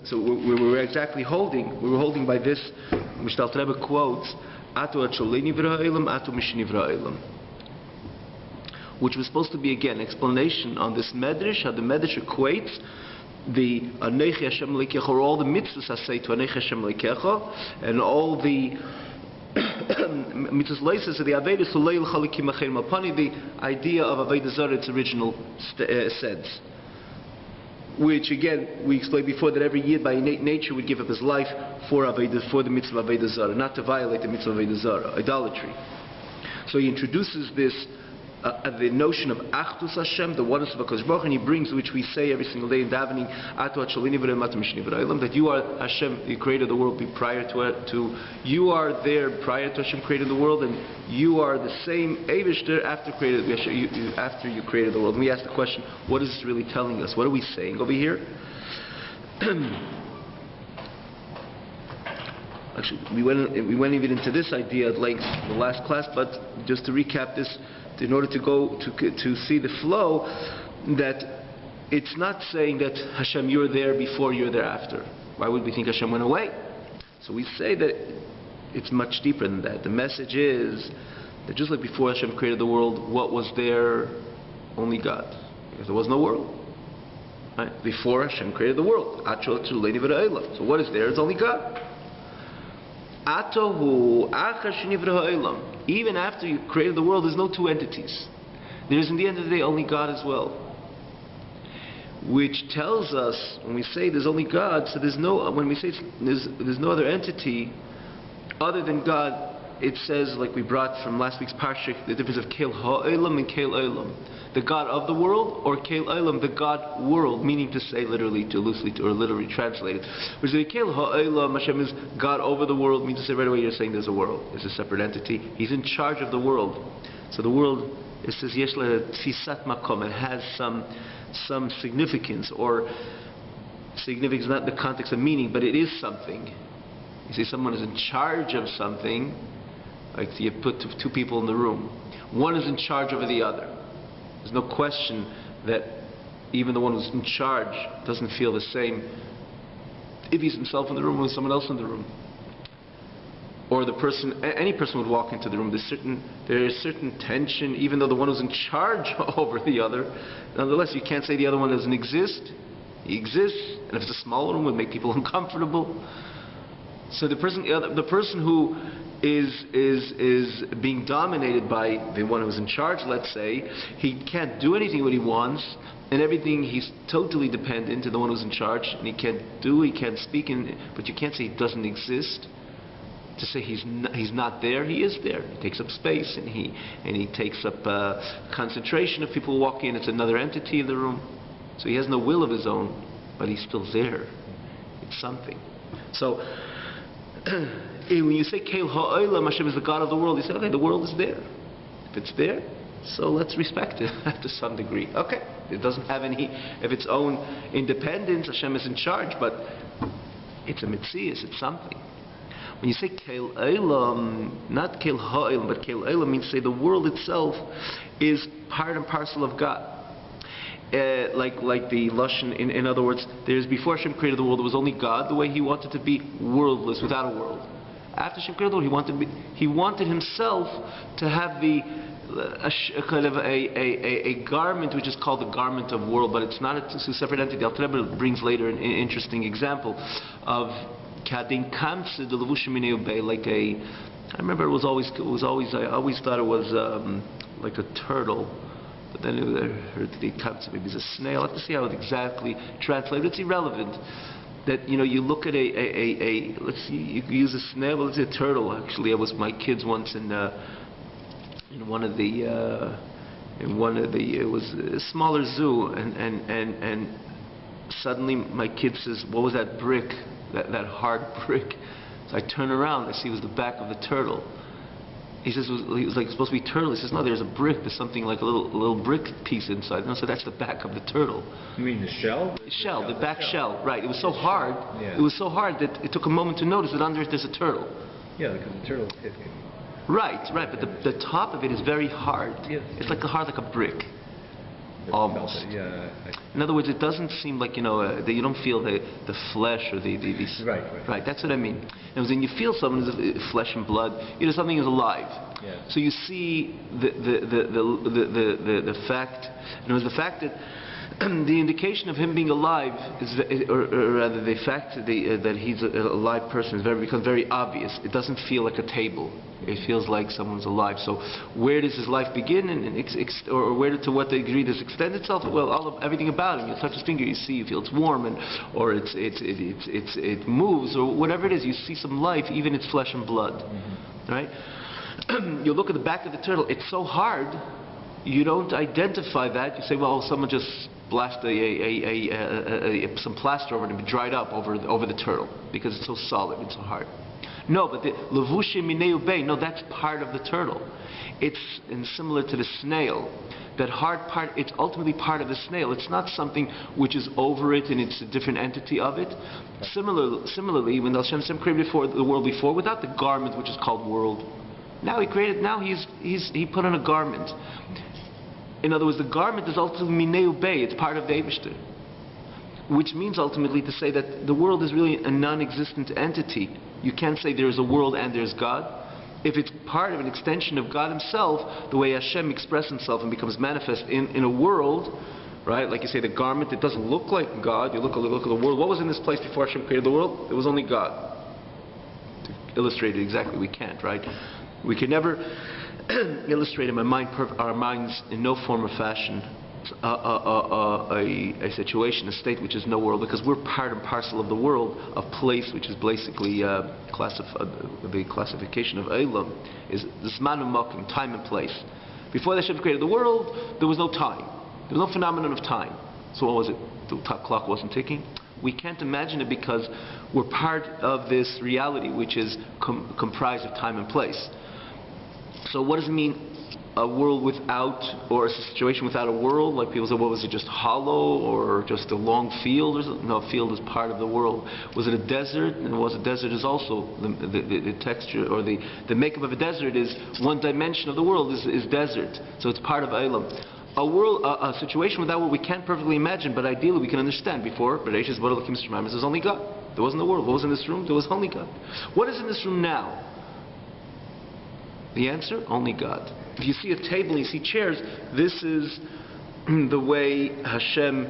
So we're exactly holding. We were holding by this, which the Alter Rebbe quotes, "Atu Acholei Nivra Ha'olam, Atu Mishnivra Ha'olam," which was supposed to be again explanation on this medrash. How the medrash equates the Anechi Hashem Leikecha, or all the mitzvahs I say to Anechi Hashem Leikecha, and all the mitzvahs leises of the Avedis Huleil Chalikim Acherim Alpani, the idea of Avodah Zarah, its original sense. Which again, we explained before that every Yid by innate nature would give up his life for the mitzvah of Avodah Zarah, not to violate the mitzvah of Avodah Zarah, idolatry. So he introduces this, the notion of Achdus Hashem, the oneness of HaKadosh Baruch Hu, and he brings, which we say every single day in davening, Atu Acholei Nivra Ha'olam, Atu Mishnivra Ha'olam, that you are Hashem, the creator of the world, be prior to you are there prior to Hashem creating the world, and you are the same Eivishter after after you created the world. And we ask the question, what is this really telling us? What are we saying over here? Actually, we went even into this idea at length in the last class, but just to recap this, in order to go to see the flow, that it's not saying that Hashem, you're there before, you're there after. Why would we think Hashem went away? So we say that it's much deeper than that. The message is that just like before Hashem created the world, what was there? Only God. Because there was no world. Right? Before Hashem created the world. So what is there? It's only God. Even after you created the world, there's no two entities. There's, in the end of the day, only God as well. Which tells us, when we say there's only God, so when we say there's no other entity other than God, it says, like we brought from last week's Parsha, the difference of Keil Ha'olam and Keil Olam. The God of the world, or Keil Olam, the God world, meaning to say literally, to loosely, or literally translated. Which is Keil Ha'olam, Hashem is God over the world, means to say right away you're saying there's a world. There's a separate entity. He's in charge of the world. So the world, it says, Yesh le tfisat makom, it has some significance, or significance not in the context of meaning, but it is something. You see someone is in charge of something, like you put two people in the room. One is in charge over the other. There's no question that even the one who's in charge doesn't feel the same if he's himself in the room or with someone else in the room. Or the person, any person would walk into the room, there is certain tension, even though the one who's in charge over the other. Nonetheless, you can't say the other one doesn't exist. He exists, and if it's a small room, it would make people uncomfortable. So the person who is being dominated by the one who's in charge, let's say, he can't do anything what he wants, and everything he's totally dependent to the one who's in charge, and he can't speak, but you can't say he doesn't exist. To say he's not there, he is there. He takes up space, and he takes up concentration. If people walk in, it's another entity in the room. So he has no will of his own, but he's still there. It's something. So when you say Keil Ha'olam, Hashem is the God of the world, you say, okay, the world is there. If it's there, so let's respect it to some degree. Okay, it doesn't have any of its own independence. Hashem is in charge, but it's a mitzias, it's something. When you say Keil Olam, not Keil Ha'olam, but Keil Olam means say the world itself is part and parcel of God. Like the Lashon, in other words, there's before Hashem created the world, there was only God, the way He wanted to be worldless, without a world. After Hashem created the world, He wanted Himself to have a kind of a garment which is called the garment of world, but it's not a separate entity. Alter Rebbe brings later an interesting example of Kadin Kamse de Levushim Minei Ubei, like I remember I always thought it was like a turtle. But then I heard the concept, maybe it's a snail. I have to see how it exactly translated. It's irrelevant. That you look at let's see, you could use a snail, but let's say a turtle. Actually, I was my kids once in one of the it was a smaller zoo, and suddenly my kid says, "What was that brick? That hard brick?" So I turn around, I see it was the back of the turtle. He says, he was like supposed to be turtle. He says, no, there's a brick. There's something like a little brick piece inside. No, so that's the back of the turtle. You mean the shell? The back shell. Right. It was so hard. Yeah. It was so hard that it took a moment to notice that under it there's a turtle. Yeah, because the turtle hit. Right. But the top of it is very hard. Yes. It's like hard like a brick. Almost. Yeah. In other words, it doesn't seem like, that you don't feel the flesh or the Right. right. That's what I mean. And when you feel someone's flesh and blood, something is alive. Yeah. So you see the fact, the fact that the indication of him being alive is, or rather, the fact that he's a live person becomes very obvious. It doesn't feel like a table. It feels like someone's alive. So where does his life begin, or to what degree does it extend itself? Well, everything about him. You touch his finger, you see, you feel it's warm, or it moves, or whatever it is. You see some life, even its flesh and blood, right? You look at the back of the turtle. It's so hard. You don't identify that. You say, well, someone just blast some plaster over it and be dried up over the turtle because it's so solid, it's so hard. No, but the levushim mineu bay, no, that's part of the turtle. It's similar to the snail. That hard part, it's ultimately part of the snail. It's not something which is over it and it's a different entity of it. Similarly, when Hashem created the world before, without the garment which is called world, now he put on a garment. In other words, the garment is ultimately mineu bay, it's part of the Eibishter. Which means ultimately to say that the world is really a non-existent entity. You can't say there is a world and there's God. If it's part of an extension of God himself, the way Hashem expresses himself and becomes manifest in a world, right? Like you say, the garment, it doesn't look like God. You look at the world. What was in this place before Hashem created the world? It was only God. To illustrate it exactly, we can't, right? We can never illustrate in our minds in no form or fashion a situation, a state which is no world, because we're part and parcel of the world, a place which is basically the classification of Eilam is Zman u'Makom, time and place. Before the Hashem created the world, there was no time. There was no phenomenon of time. So what was it? The clock wasn't ticking? We can't imagine it because we're part of this reality which is comprised of time and place. So what does it mean, a world without, or a situation without a world? Like people say, what was it, just hollow, or just a long field? Or something? No, a field is part of the world. Was it a desert? And a desert is also the texture, or the makeup of a desert is one dimension of the world is desert. So it's part of Eilam. A situation without what we can't perfectly imagine, but ideally we can understand. Before, Bereshis bara Elokim Shemayim, there's only God. There wasn't a world. What was in this room? There was only God. What is in this room now? The answer? Only God. If you see a table and you see chairs, this is the way Hashem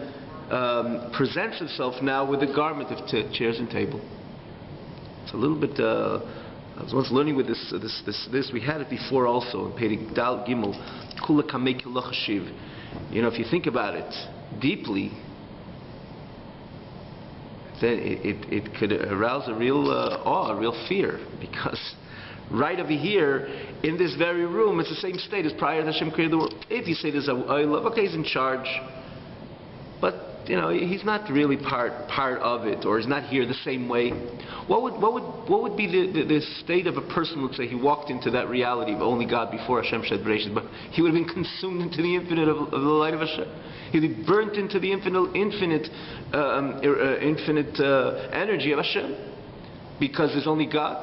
presents himself now with the garment of chairs and table. It's a little bit. I was once learning with this. We had it before also in Perek Dal Gimel. Kula kamei kilach hashiv. If you think about it deeply, then it could arouse a real awe, a real fear, because right over here, in this very room, it's the same state as prior to Hashem created the world. If you say there's okay, he's in charge, but he's not really part of it, or he's not here the same way. What would be the state of a person? Let's say he walked into that reality of only God before Hashem shed Bereshit, but he would have been consumed into the infinite of the light of Hashem. He'd be burnt into the infinite energy of Hashem. Because there's only God?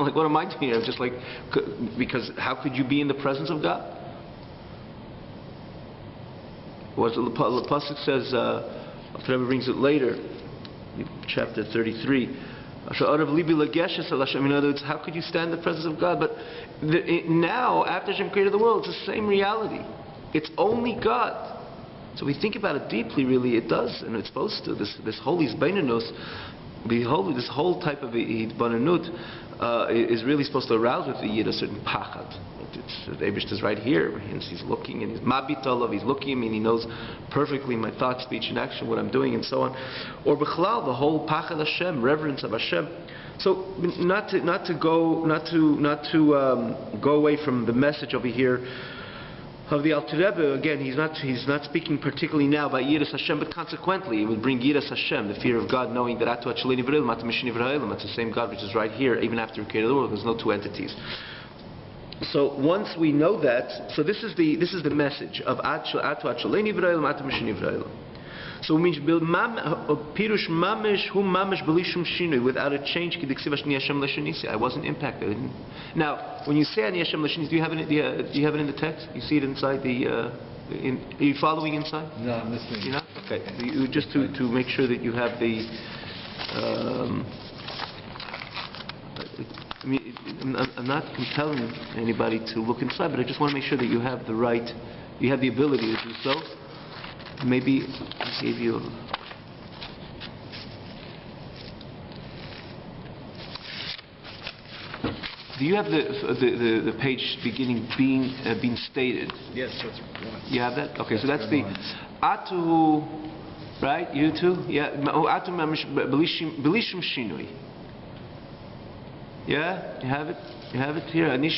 Like, what am I doing here? I'm just like, because how could you be in the presence of God? What the Pasuk says, Rebbe brings it later, chapter 33. In other words, how could you stand in the presence of God? But now, after Hashem created the world, it's the same reality. It's only God. So we think about it deeply, really, it does, and it's supposed to. This holy Zbeinanus, this whole type of Hitbananut is really supposed to arouse with the Yid a certain pachad. The Eibush is right here. He's looking, and he's mabit olav. He's looking at me, and he knows perfectly my thought, speech, and action, what I'm doing, and so on. Or b'chalal, the whole pachad Hashem, reverence of Hashem. So not to go away from the message over here of the Alter Rebbe. Again, he's not speaking particularly now about Yiras Hashem, but consequently, it would bring Yiras Hashem, the fear of God, knowing that Atu Achaleni V'Reilim, Atu Mishini V'Reilim, it's the same God which is right here, even after He created the world. There's no two entities. So once we know that, so this is the message of Atu Achaleni V'Reilim, Atu Mishini V'Reilim. So it means Pirush Mamish Hu Mamish Belishum Shinui, without a change. I wasn't impacted. Now, when you say Ani Hashem L'Shinisi, do you have it in the text? You see it inside the Are you following inside? No, I'm listening. You're not? Okay. Just to make sure that you have the... I mean, I'm not compelling anybody to look inside, but I just want to make sure that you have the right, you have the ability to do so. Maybe I gave you... Do you have the page beginning being stated? Yes, that's one. You have that? Okay, so Yes, that's the Atu, right? You too? Yeah. Atu Belishum Shinui. Yeah? You have it? You have it here. Ani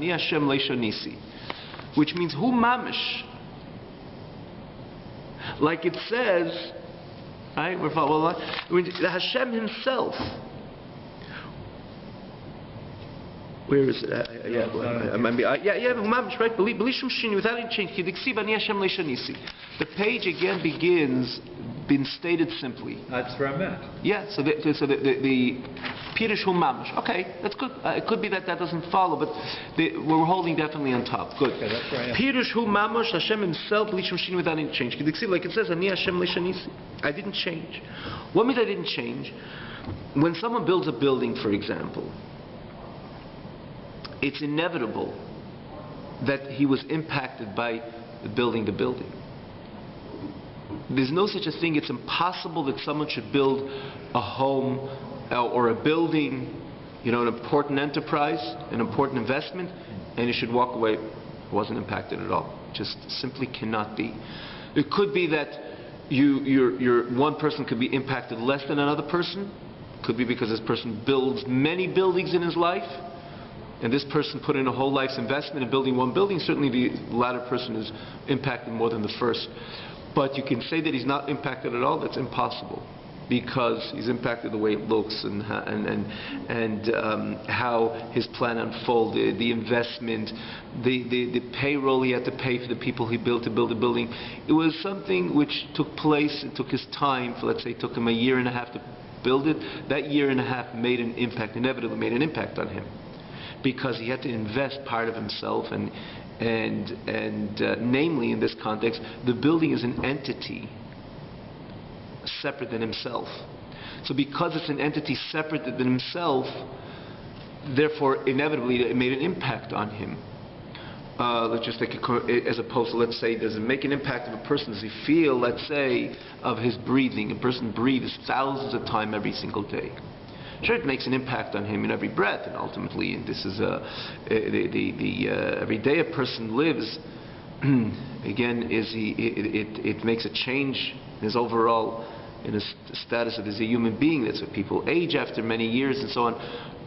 Hashem Leishonisi. Which means who mamish. Like it says, right? We're following Hashem himself. Where is it? Mamish, right? Belishum Shinu, without any change. Ani Hashem Leishonisi. The page again begins, been stated simply. That's where I'm at. Yeah, so the Pirush Hu Mamash. Okay, that's good. It could be that doesn't follow, but we're holding definitely on top. Good. Okay, that's where I am. Pirush Hu Mamash, Hashem himself, Belishum Shinu, without any change. Like it says, Ani Hashem Leishonisi. I didn't change. What means I didn't change? When someone builds a building, for example, it's inevitable that he was impacted by building the building. There's no such a thing. It's impossible that someone should build a home or a building, an important enterprise, an important investment, and he should walk away. Wasn't impacted at all. Just simply cannot be. It could be that one person could be impacted less than another person. Could be because this person builds many buildings in his life, and this person put in a whole life's investment in building one building. Certainly the latter person is impacted more than the first. But you can say that he's not impacted at all. That's impossible, because he's impacted the way it looks and how his plan unfolded, the investment, the payroll he had to pay for the people he built to build the building. It was something which took place. It took his time. Let's say it took him a year and a half to build it. That year and a half made an impact. Inevitably made an impact on him, because he had to invest part of himself, and namely in this context, the building is an entity separate than himself. So because it's an entity separate than himself, therefore inevitably it made an impact on him. Let's just take as opposed to, let's say, does it make an impact of a person? Does he feel, let's say, of his breathing? A person breathes thousands of times every single day. Sure, it makes an impact on him in every breath, and ultimately, and this is every day a person lives. Again, it makes a change in his overall, in his status as a human being. That's what people age after many years and so on.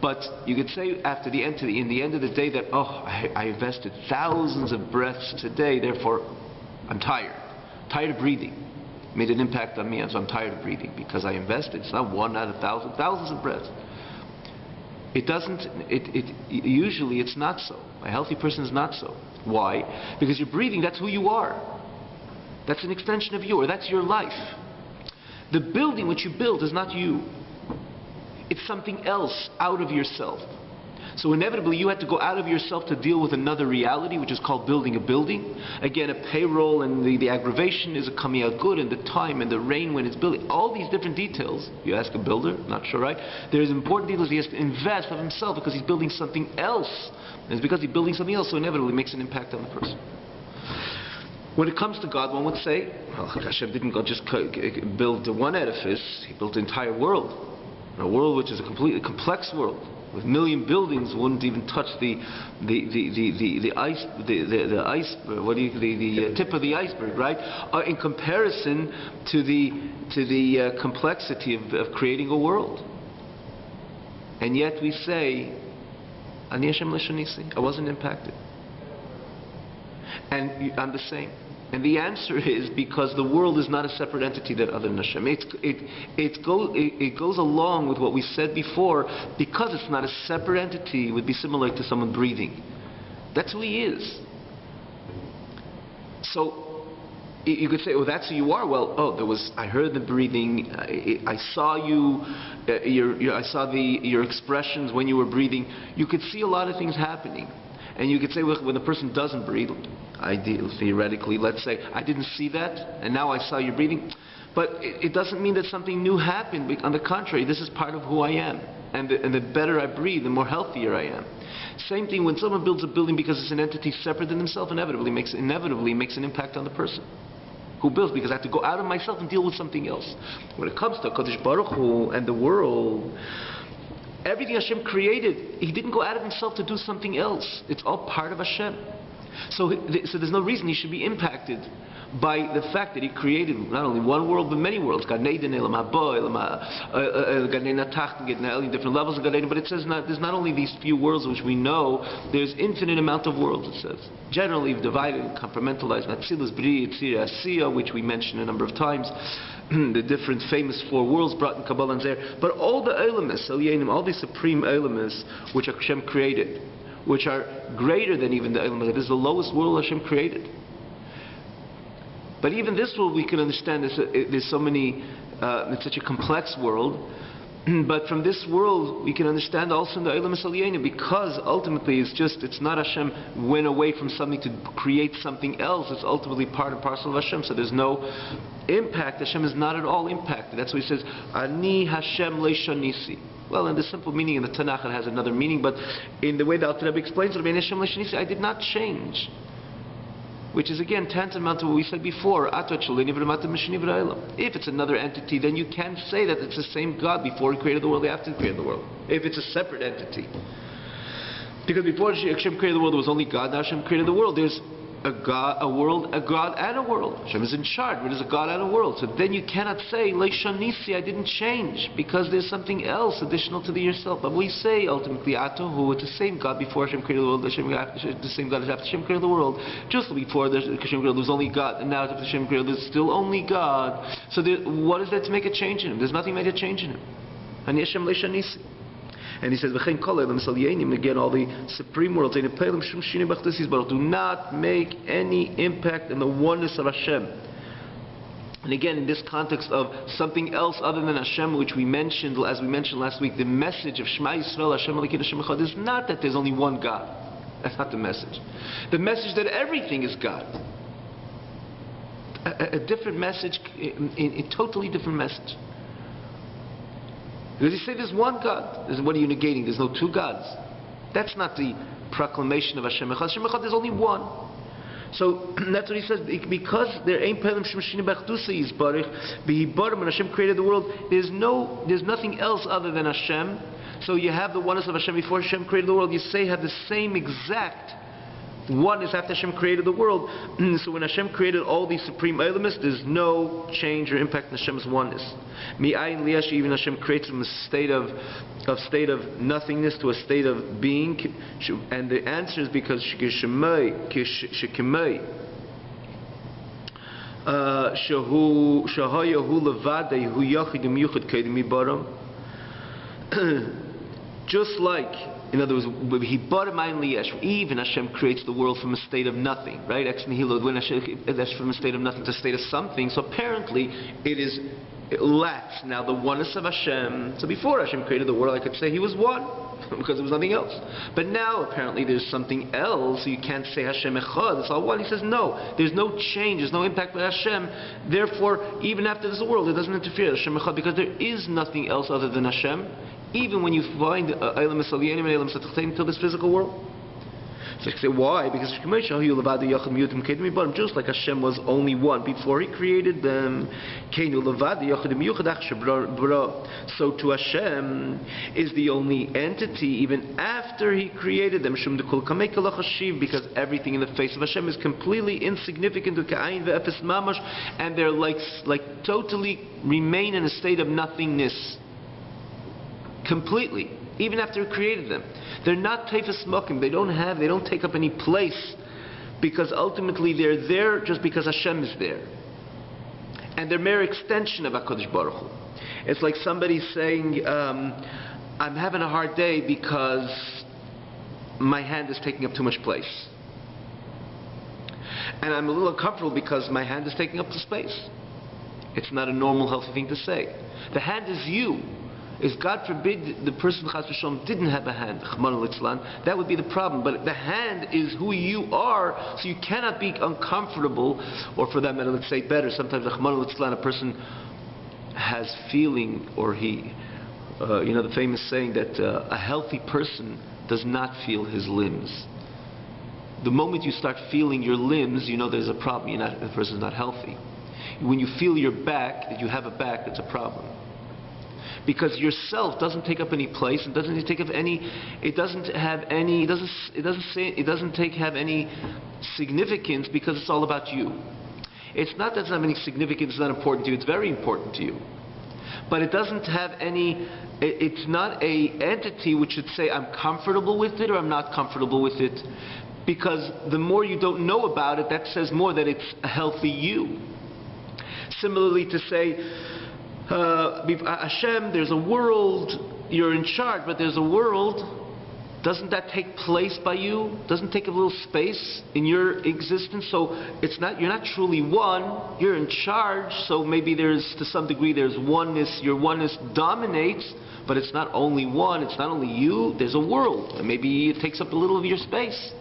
But you could say in the end of the day that I invested thousands of breaths today, therefore I'm tired of breathing. Made an impact on me, and so I'm tired of breathing because I invested. It's not one out of thousands of breaths. It doesn't. Usually it's not so. A healthy person is not so. Why? Because you're breathing. That's who you are. That's an extension of you, or that's your life. The building which you build is not you. It's something else out of yourself. So inevitably you had to go out of yourself to deal with another reality, which is called building a building. Again, a payroll, and the aggravation is coming out good, and the time and the rain when it's building. All these different details. You ask a builder, not sure, right? There's important details he has to invest of himself because he's building something else. And it's because he's building something else, so inevitably it makes an impact on the person. When it comes to God, one would say, well, Hashem didn't just build one edifice, He built the entire world. A world which is a completely complex world. With a million buildings, wouldn't even touch the tip of the iceberg, right? In comparison to the complexity of creating a world. And yet we say, Ani Hashem Leishonisi, I wasn't impacted. And I'm the same. And the answer is because the world is not a separate entity that other than Hashem. It goes along with what we said before. Because it's not a separate entity, it would be similar to someone breathing. That's who he is. So you could say, oh, that's who you are. Well, I heard the breathing. I saw you. I saw your expressions when you were breathing. You could see a lot of things happening. And you could say when the person doesn't breathe, theoretically, let's say, I didn't see that, and now I saw you breathing. But it doesn't mean that something new happened. On the contrary, this is part of who I am. And the better I breathe, the more healthier I am. Same thing when someone builds a building because it's an entity separate than himself, inevitably makes an impact on the person who builds, because I have to go out of myself and deal with something else. When it comes to HaKadosh Baruch Hu and the world, everything Hashem created, He didn't go out of Himself to do something else. It's all part of Hashem. So there's no reason He should be impacted by the fact that He created not only one world but many worlds. Gan Eden, Elam Haba, Gan Eden Tacht, different levels of Gan Eden. But it says there's not only these few worlds which we know, there's infinite amount of worlds, it says. Generally divided and compartmentalized. Atzilus, Bri, Yitzira, Asiya, which we mentioned a number of times. The different famous four worlds brought in Kabbalah and Zer. But all the Elamis, all the supreme Elamis which Hashem created, which are greater than even the Elamis. This is the lowest world Hashem created. But even this world we can understand there's so many, it's such a complex world. But from this world we can understand also in the Eilam Saliyena, because ultimately it's not Hashem went away from something to create something else. It's ultimately part and parcel of Hashem. So there's no impact. Hashem is not at all impacted. That's why He says, Ani Hashem Leishanisi. Well, in the simple meaning in the Tanakh it has another meaning, but in the way the Alter Rebbe explains it, I did not change. Which is again tantamount to what we said before. If it's another entity, then you can't say that it's the same God before He created the world, after He created the world. If it's a separate entity. Because before Hashem created the world, there was only God. Now Hashem created the world. There's a God, a world, a God, and a world. Hashem is in charge, but there's a God and a world. So then you cannot say, Leishanisi, I didn't change, because there's something else additional to the yourself. But we say ultimately, Atahu, it's the same God before Hashem created the world, the same God as after Hashem created the world. Just before Hashem created the world, there was only God, and now after Hashem created, there's still only God. So what is there to make a change in Him? There's nothing to make a change in Him. And Hashem Leishanisi. And he says, again, all the supreme worlds, do not make any impact in the oneness of Hashem. And again, in this context of something else other than Hashem, which we mentioned, as we mentioned last week, the message of Shema Yisrael, Hashem Elokeinu Hashem Echad, is not that there's only one God. That's not the message. The message that everything is God. A different message, a totally different message. Because you say there's one God, what are you negating? There's no two gods. That's not the proclamation of Hashem Echad. Hashem Echad, there's only one. So that's what he says. Because there ain't pelim shemashini b'achdusa yizbarich b'hibarim, when Hashem created the world, there's nothing else other than Hashem. So you have the oneness of Hashem before Hashem created the world. You say have the same exact oneness after Hashem created the world. So when Hashem created all these supreme elements, there's no change or impact in Hashem's oneness. Mi'ayin liyash, even Hashem creates from a state of nothingness to a state of being. And the answer is because shekimei shahayahu levadei hu yachid u'miyuchad kedim ibaram. Just like, in other words, even Hashem creates the world from a state of nothing, right? Ex nihilo, when Hashem, that's from a state of nothing to a state of something. So apparently it lacks now the oneness of Hashem. So before Hashem created the world, I could say He was one, because there was nothing else. But now apparently there's something else, so you can't say Hashem Echad, it's all one. He says no, there's no change, there's no impact with Hashem. Therefore, even after this world, it doesn't interfere with Hashem Echad, because there is nothing else other than Hashem. Even when you find Eilam Saliyeni and Eilam Satachtain until this physical world. So you say, why? Because just like Hashem was only one before He created them. So to Hashem is the only entity even after He created them. Because everything in the face of Hashem is completely insignificant, and they're like totally remain in a state of nothingness. Completely, even after He created them, they're not teifas mokim. They don't take up any place, because ultimately they're there just because Hashem is there, and they're mere extension of Hakadosh Baruch Hu. It's like somebody saying, "I'm having a hard day because my hand is taking up too much place, and I'm a little uncomfortable because my hand is taking up the space." It's not a normal, healthy thing to say. The hand is you. If God forbid the person Chas v'Shalom didn't have a hand, Chmana Litzlan, that would be the problem. But the hand is who you are, so you cannot be uncomfortable, or for that matter, let's say better, sometimes Chmana Litzlan, a person has feeling, or he, the famous saying that a healthy person does not feel his limbs. The moment you start feeling your limbs, you know there's a problem. The person's not healthy. When you feel your back, that you have a back, that's a problem. Because yourself doesn't take up any place, and doesn't take up any. It doesn't have any. It doesn't have any significance because it's all about you. It's not that it's not any significance. It's not important to you. It's very important to you. But it doesn't have any. It's not a entity which should say I'm comfortable with it or I'm not comfortable with it. Because the more you don't know about it, that says more that it's a healthy you. Similarly, to say, Hashem, there's a world, you're in charge, but there's a world, doesn't that take place by you? Doesn't take a little space in your existence? So you're not truly one, you're in charge, so maybe to some degree there's oneness, your oneness dominates, but it's not only one, it's not only you, there's a world, and maybe it takes up a little of your space.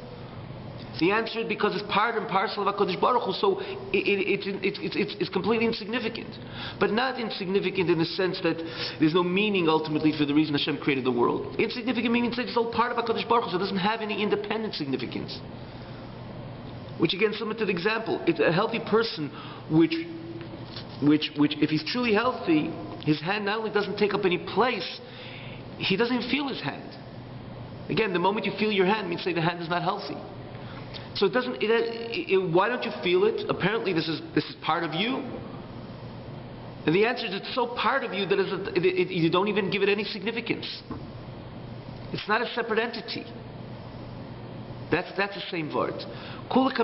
The answer is because it's part and parcel of HaKadosh Baruch Hu, so it's completely insignificant. But not insignificant in the sense that there's no meaning ultimately for the reason Hashem created the world. Insignificant meaning that it's all part of HaKadosh Baruch Hu, so it doesn't have any independent significance. Which again, similar to the example, it's a healthy person which if he's truly healthy, his hand not only doesn't take up any place, he doesn't even feel his hand. Again, the moment you feel your hand means say the hand is not healthy. So why don't you feel it? Apparently this is part of you. And the answer is it's so part of you that you don't even give it any significance. It's not a separate entity. That's the same word. In front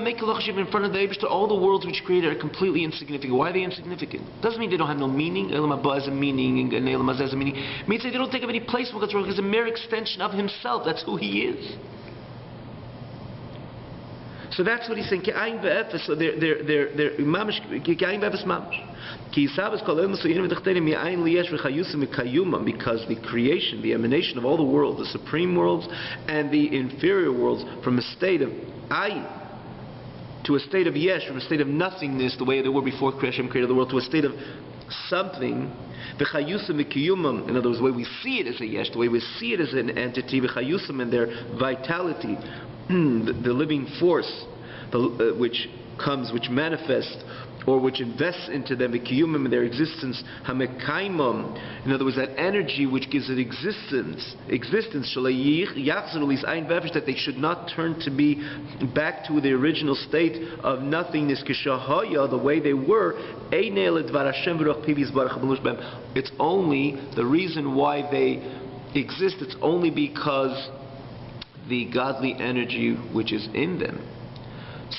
of the Eibishter, all the worlds which created are completely insignificant. Why are they insignificant? Doesn't mean they don't have no meaning. Elam Haba has a meaning, and Elam Hazeh has a meaning. It means they don't take up any place because it's a mere extension of himself. That's who he is. So that's what he's saying. So they're mamish. Because the creation, the emanation of all the worlds, the supreme worlds and the inferior worlds, from a state of ayin to a state of yesh, from a state of nothingness, the way they were before Hashem created the world, to a state of something. In other words, the way we see it as a yesh, the way we see it as an entity, and their vitality, the living force, which manifests or which invests into them, in their existence, in other words, that energy which gives it existence, that they should not turn to be back to the original state of nothingness, the way they were. It's only the reason why they exist, it's only because the godly energy which is in them.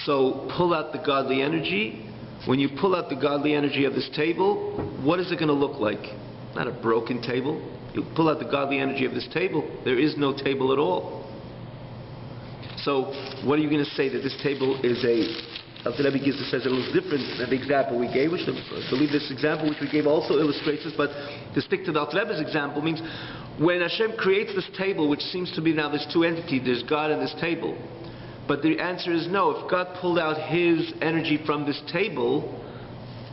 So pull out the godly energy. When you pull out the godly energy of this table, what is it going to look like? Not a broken table. You pull out the godly energy of this table, there is no table at all. So what are you going to say, that this table is Alter Rebbe says it looks different than the example we gave, which I believe this example which we gave also illustrates this, but to stick to the Alter Rebbe's example means when Hashem creates this table, which seems to be now there's two entities, there's God and this table. But the answer is no. If God pulled out His energy from this table,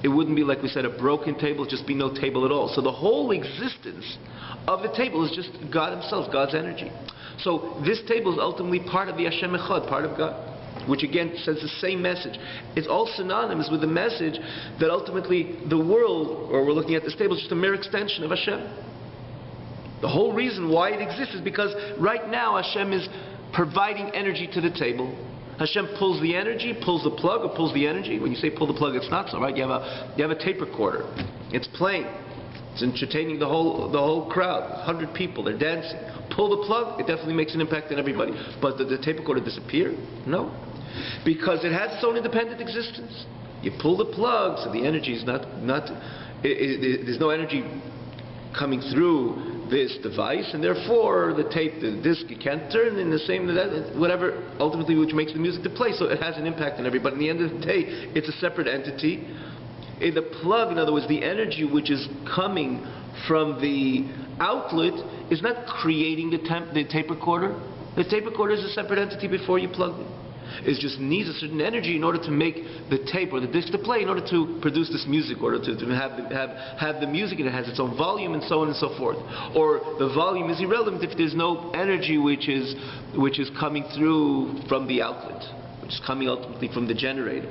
it wouldn't be, like we said, a broken table, it'd just be no table at all. So the whole existence of the table is just God Himself, God's energy. So this table is ultimately part of the Hashem Echad, part of God, which again says the same message. It's all synonymous with the message that ultimately the world, or we're looking at this table, is just a mere extension of Hashem. The whole reason why it exists is because right now Hashem is providing energy to the table. Hashem pulls the energy, pulls the plug, or pulls the energy. When you say pull the plug, it's not so, right? You have a tape recorder. It's playing. It's entertaining the whole crowd. 100 people, they're dancing. Pull the plug, it definitely makes an impact on everybody. But did the tape recorder disappear? No. Because it has its own independent existence. You pull the plug, so the energy is there's no energy coming through this device, and therefore the tape, the disc, you can't turn in the same, whatever, ultimately which makes the music to play, so it has an impact on everybody. At the end of the day, it's a separate entity. The plug, in other words, the energy which is coming from the outlet is not creating the tape recorder. The tape recorder is a separate entity before you plug it. It just needs a certain energy in order to make the tape or the disc to play, in order to produce this music, or to have the music, and it has its own volume and so on and so forth. Or the volume is irrelevant if there's no energy which is coming through from the outlet, which is coming ultimately from the generator.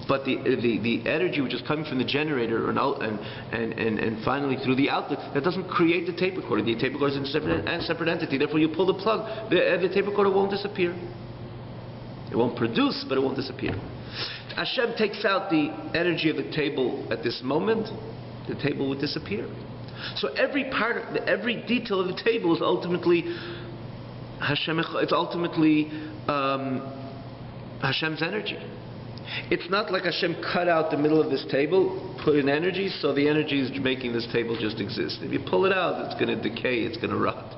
But the energy which is coming from the generator and finally through the outlet, that doesn't create the tape recorder. The tape recorder is a separate entity. Therefore, you pull the plug, the tape recorder won't disappear. It won't produce, but it won't disappear. Hashem takes out the energy of the table at this moment, the table would disappear. So every part, every detail of the table is ultimately Hashem. It's ultimately Hashem's energy. It's not like Hashem cut out the middle of this table, put in energy, so the energy is making this table just exist. If you pull it out, it's going to decay, it's going to rot.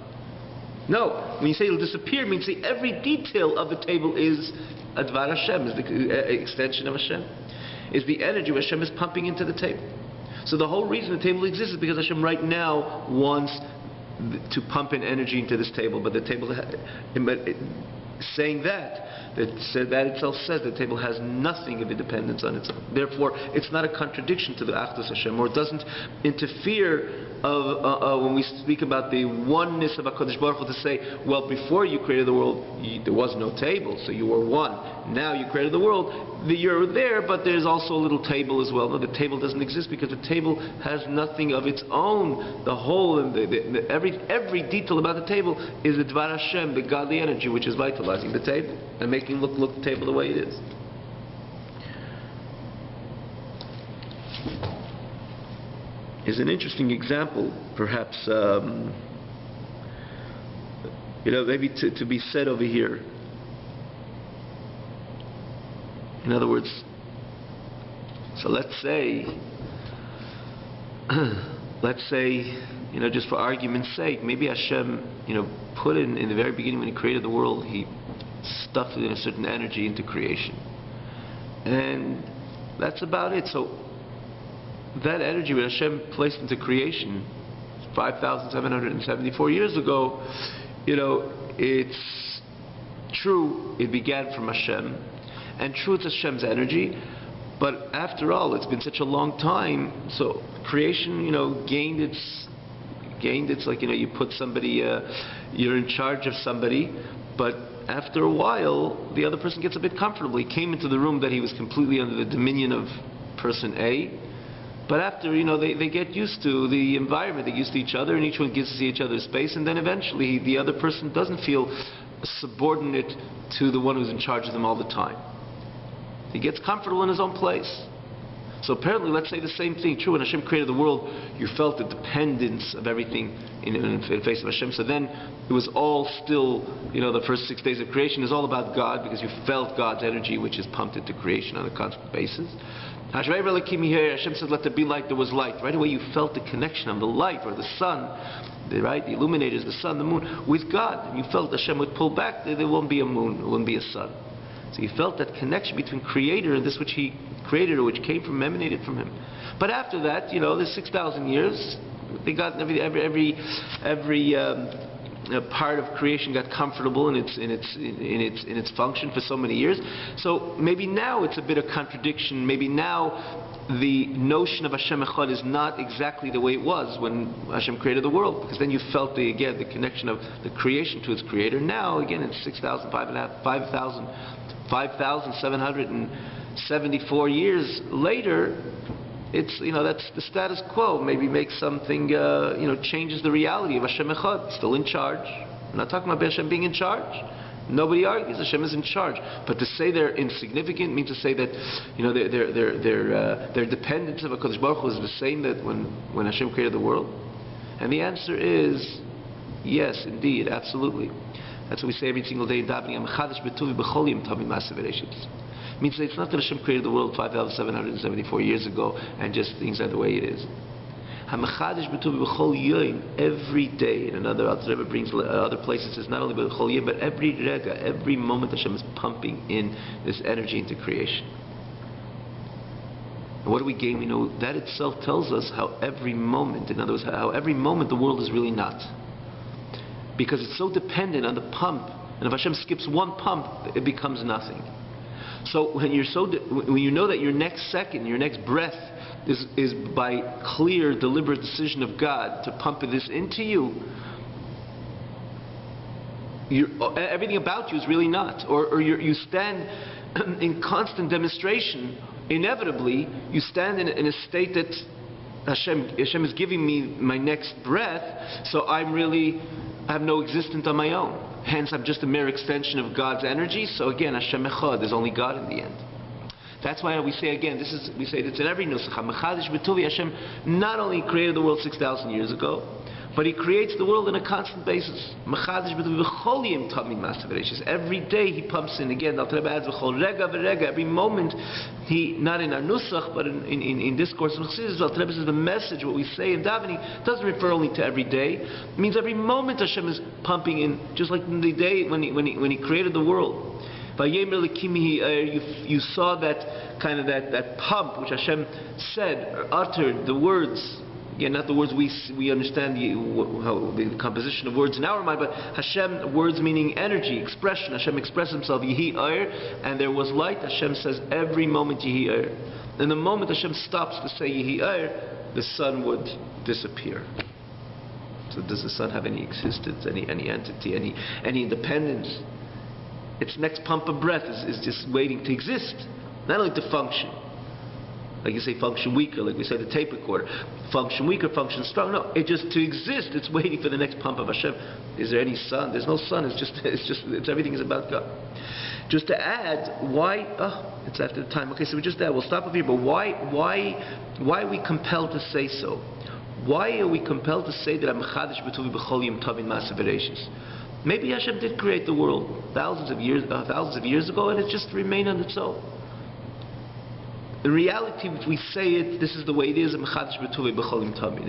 No, when you say it'll disappear, it means every detail of the table is Advar Hashem, is the extension of Hashem, is the energy Hashem is pumping into the table. So the whole reason the table exists is because Hashem right now wants to pump in energy into this table, but the table, saying that itself says the table has nothing of independence on its own. Therefore, it's not a contradiction to the Achdus Hashem, or it doesn't interfere when we speak about the oneness of HaKadosh Baruch Hu, to say, well, before you created the world, there was no table, so you were one. Now you created the world, you're there, but there's also a little table as well. No, the table doesn't exist because the table has nothing of its own. The whole and every detail about the table is the Dvar Hashem, the godly energy, which is vitalizing the table and making look the table the way it is. Is an interesting example, perhaps, maybe to be said over here. In other words, so let's say, just for argument's sake, maybe Hashem, put in the very beginning when He created the world, He stuffed it in a certain energy into creation, and that's about it. So that energy that Hashem placed into creation 5,774 years ago, it's true, it began from Hashem, and true, it's Hashem's energy, but after all, it's been such a long time, so creation, gained its, like, you put somebody, you're in charge of somebody, but after a while, the other person gets a bit comfortable. He came into the room that he was completely under the dominion of person A, but after, they get used to the environment, they get used to each other, and each one gets to see each other's space, and then eventually the other person doesn't feel subordinate to the one who's in charge of them all the time. He gets comfortable in his own place. So apparently, let's say the same thing, true, when Hashem created the world, you felt the dependence of everything in the face of Hashem. So then it was all still, the first 6 days of creation is all about God, because you felt God's energy, which is pumped into creation on a constant basis. Hashem said, let there be light, there was light. Right away you felt the connection of the light, or the sun, the illuminators, the sun, the moon, with God. And you felt Hashem would pull back, there won't be a moon, there won't be a sun. So you felt that connection between Creator and this which He created, or which came from, emanated from Him. But after that, there's 6,000 years, they got every part of creation got comfortable in its function for so many years. So maybe now it's a bit of contradiction. Maybe now the notion of Hashem Echad is not exactly the way it was when Hashem created the world, because then you felt the connection of the creation to its Creator. Now again, it's 5,774 years later. It's, that's the status quo. Maybe makes something, changes the reality of Hashem Echad, still in charge. I'm not talking about Hashem being in charge. Nobody argues Hashem is in charge. But to say they're insignificant means to say that, their dependence of HaKadosh Baruch Hu is the same that when Hashem created the world. And the answer is yes, indeed, absolutely. That's what we say every single day in davening. Means that it's not that Hashem created the world 5,774 years ago and just things are the way it is. Every day, and another Alter Rebbe brings other places, says not only b'chol yom, but every rega, every moment Hashem is pumping in this energy into creation. And what do we gain? We know that itself tells us how every moment, in other words, how every moment the world is really not. Because it's so dependent on the pump, and if Hashem skips one pump, it becomes nothing. So when you know that your next second, your next breath is by clear, deliberate decision of God to pump this into you, everything about you is really not. Or you stand in constant demonstration. Inevitably, you stand in a state that Hashem is giving me my next breath, so I have no existence on my own. Hence, I'm just a mere extension of God's energy. So again, Hashem Echad, there's only God in the end. That's why we say again, we say this in every nusach. Mechadish b'tuvi, Hashem not only created the world 6,000 years ago, but He creates the world on a constant basis. Mechadish b'tuvi v'chol yom tamid ma'asav bereishis. Every day He pumps in again. Al Rebbe adds v'chol rega v'rega. Every moment He, not in our nusach, but in discourse of Chassidus, Al Rebbe says the message, what we say in davening, doesn't refer only to every day. It means every moment Hashem is pumping in, just like in the day when He created the world. You saw that kind of that pump which Hashem said, or uttered the words. Again, not the words we understand the composition of words in our mind, but Hashem, words meaning energy, expression. Hashem expressed Himself, Yehi Ayr, and there was light. Hashem says every moment Yehi Ayr. And the moment Hashem stops to say Yehi Ayr, the sun would disappear. So does the sun have any existence, any entity, any independence? Its next pump of breath is just waiting to exist, not only to function. Like you say, function weaker, like we say the tape recorder. Function weaker, function strong. No, it just to exist, it's waiting for the next pump of Hashem. Is there any sun? There's no sun, everything is about God. Just to add, why, it's after the time. Okay, so we just add, we'll stop over here, but why are we compelled to say so? Why are we compelled to say that I'm Mechadish b'tuvi b'chol yom tov ma'asav bereishis? Maybe Hashem did create the world thousands of years ago, and it just remained on its own. In reality, if we say it, this is the way it is. And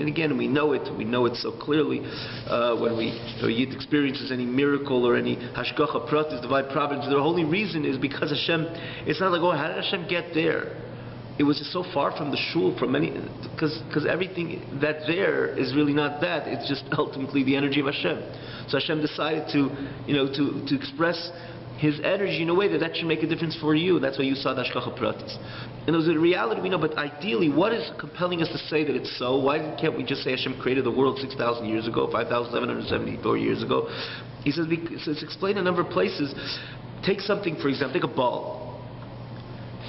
again, we know it so clearly when Yid experiences any miracle or any hashgacha pratis, divine providence. The only reason is because Hashem. It's not like, oh, how did Hashem get there? It was just so far from the shul, from many, because everything that there is really not that. It's just ultimately the energy of Hashem. So Hashem decided to express His energy in a way that should make a difference for you. That's why you saw the Hashgacha Pratis. And there's a reality we know, but ideally, what is compelling us to say that it's so? Why can't we just say Hashem created the world 6,000 years ago, 5,774 years ago? He says, it's explained in a number of places. Take something, for example, take a ball,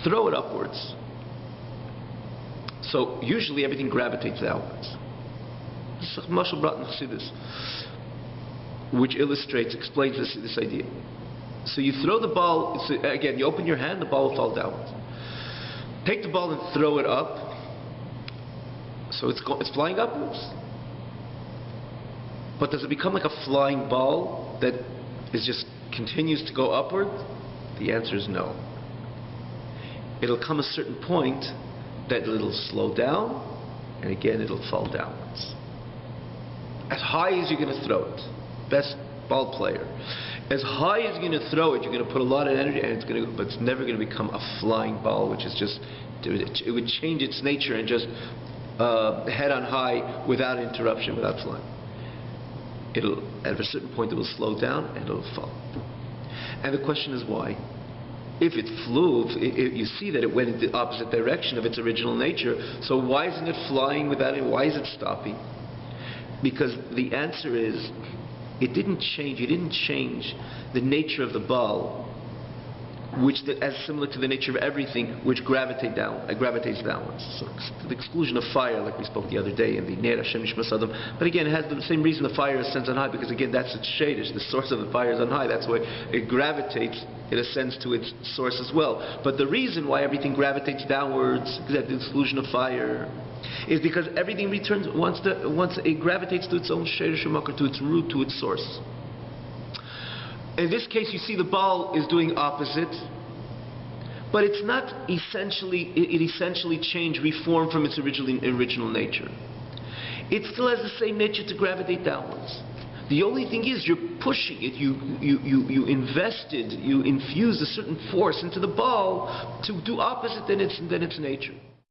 throw it upwards. So usually everything gravitates outwards. This is Mashal brought in Chassidus, which explains this idea. So you throw the ball, again, you open your hand, the ball will fall downwards. Take the ball and throw it up, so it's flying upwards. But does it become like a flying ball that continues to go upward? The answer is no. It'll come a certain point that it'll slow down, and again it'll fall downwards. As high as you're going to throw it, best ball player, as high as you're going to throw it, you're going to put a lot of energy, and but it's never going to become a flying ball, which is it would change its nature and just head on high without interruption, without flying. At a certain point it will slow down and it'll fall. And the question is why? If it flew, you see that it went in the opposite direction of its original nature, so why isn't it flying without it? Why is it stopping? Because the answer is, it didn't change the nature of the ball, as similar to the nature of everything, which gravitates downwards. So the exclusion of fire, like we spoke the other day in the Ner Hashem Nishmas Adam. But again, it has the same reason the fire ascends on high, because again, that's its shadish. The source of the fire is on high. That's why it gravitates. It ascends to its source as well. But the reason why everything gravitates downwards, except the exclusion of fire, is because everything returns once it gravitates to its own shadish umakar, to its root, to its source. In this case, you see the ball is doing opposite, but it's not essentially. It essentially changed, reformed from its original nature. It still has the same nature to gravitate downwards. The only thing is, you're pushing it. You infused a certain force into the ball to do opposite than its nature.